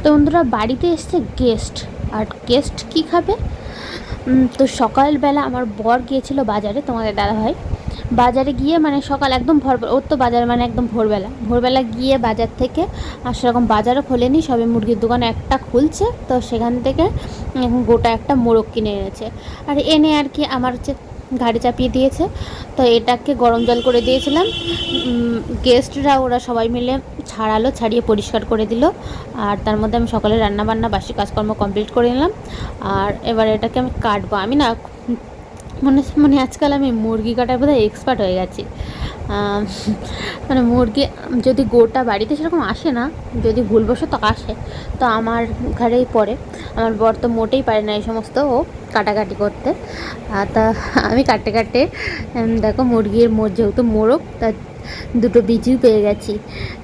তো বন্ধুরা বাড়িতে এসছে গেস্ট, আর গেস্ট কি খাবে? তো সকালবেলা আমার বর গিয়েছিল বাজারে, তোমাদের দাদাভাই বাজারে গিয়ে মানে সকাল একদম ওর তো বাজার মানে একদম ভোরবেলা গিয়ে বাজার থেকে, আর সেরকম বাজারও খোলেনি, সবে মুরগির দোকান একটা খুলছে, তো সেখান থেকে গোটা একটা মোরগ কিনে এনেছে। আর এনে আর কি আমার হচ্ছে গাড়ি চাপিয়ে দিয়েছে। তো এটাকে গরম জল করে দিয়েছিলাম, গেস্টরা ওরা সবাই মিলে ছাড়িয়ে পরিষ্কার করে দিল। আর তার মধ্যে আমি সকালে রান্নাবান্না বাসি কাজকর্ম কমপ্লিট করে নিলাম। আর এবার এটাকে আমি কাটবো। আমি না মানে আজকাল আমি মুরগি কাটার বোধহয় এক্সপার্ট হয়ে গেছি। মানে মুরগি যদি গোটা বাড়িতে সেরকম আসে না, যদি ভুলবশত আসে তো আমার ঘরেই পড়ে। আমার বর তো মোটেই পারে না এই সমস্ত ও কাটাকাটি করতে। তা আমি কাটতে দেখো মুরগির যেহেতু মোরগ, তা দুটো বিচিও পেয়ে গেছি।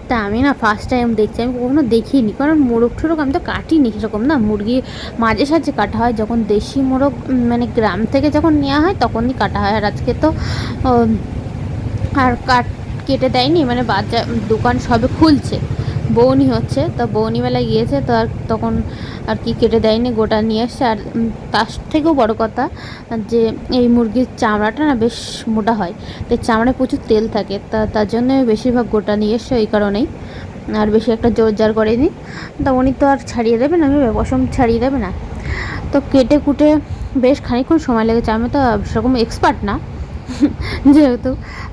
তা আমি না ফার্স্ট টাইম দেখছি, আমি কখনো দেখিনি, কারণ মোরগ ঠোরগ আমি তো কাটিনি সেরকম না। মুরগি মাঝে সাঝে কাটা হয়, যখন দেশি মোরগ মানে গ্রাম থেকে যখন নেওয়া হয় তখনই কাটা হয়। আর আজকে তো আর কেটে দেয়নি, মানে বাজার দোকান সবে খুলছে, বৌনি হচ্ছে, তো বৌনিবেলায় গিয়েছে, তো আর তখন আর কি কেটে দেয়নি, গোটা নিয়ে এসছে। আর তার থেকেও বড় কথা যে এই মুরগির চামড়াটা না বেশ মোটা হয়, তো চামড়ায় প্রচুর তেল থাকে, তার জন্য বেশিরভাগ গোটা নিয়ে এসছে, ওই কারণেই। আর বেশি একটা জোর জার করেনি। তা উনি তো আর ছাড়িয়ে দেবে না, পশম ছাড়িয়ে দেবে না, তো কেটে কুটে বেশ খানিকক্ষণ সময় লেগেছে। আমি তো সেরকম এক্সপার্ট না যেহেতু,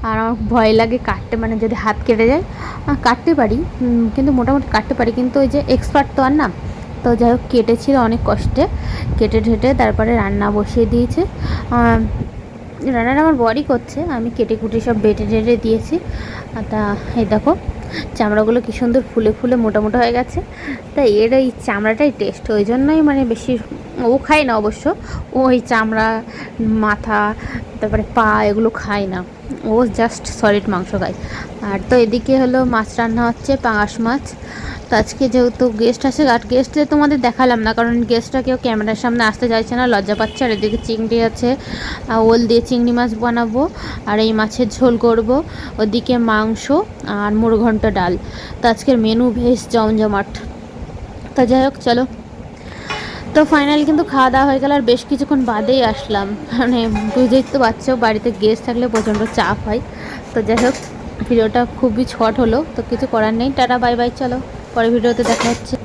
আর আমার ভয় লাগে কাটতে, মানে যদি হাত কেটে যায়। কাটতে পারি, কিন্তু মোটামুটি কাটতে পারি, কিন্তু ওই যে এক্সপার্ট তো আর না। তো যাই হোক কেটেছিল অনেক কষ্টে, কেটে ঠেটে তারপরে রান্না বসিয়ে দিয়েছে। রান্নাটা আমার বরই করছে, আমি কেটে কুটে সব বেটে টেটে দিয়েছি। তা এই দেখো চামড়াগুলো কী সুন্দর ফুলে ফুলে মোটা মোটা হয়ে গেছে। তাই এর এই চামড়াটাই টেস্ট, ওই জন্যই মানে বেশি ও খায় না অবশ্য, ও ওই চামড়া মাথা তারপরে পা এগুলো খায় না, ও জাস্ট সলিড মাংস খায়। আর তো এদিকে হলো মাছ রান্না হচ্ছে, পাঙাশ মাছ। তো আজকে যেহেতু গেস্ট আসে, আর গেস্টে তোমাদের দেখালাম না, কারণ গেস্টরা কেউ ক্যামেরার সামনে আসতে চাইছে না, লজ্জা পাচ্ছে। আর এদিকে চিংড়ি আছে, ওল দিয়ে চিংড়ি মাছ বানাবো, আর এই মাছের ঝোল করব। ওদিকে মাংস আর মুড়ঘণ্ট ডাল। তো আজকের মেনু বেশ জমজমাট। তো যাই হোক চলো, তো ফাইনালি কিন্তু খাওয়া দাওয়া হয়ে গেল, আর বেশ কিছুক্ষণ বাদেই আসলাম। মানে বুঝতেই তো পারছো বাড়িতে গেস্ট থাকলে প্রচণ্ড চাপ হয়। তো যাই হোক ভিডিওটা খুবই শর্ট হলো, তো কিছু করার নেই, টাটা বাই বাই, চলো পরে ভিডিওতে দেখা হচ্ছে।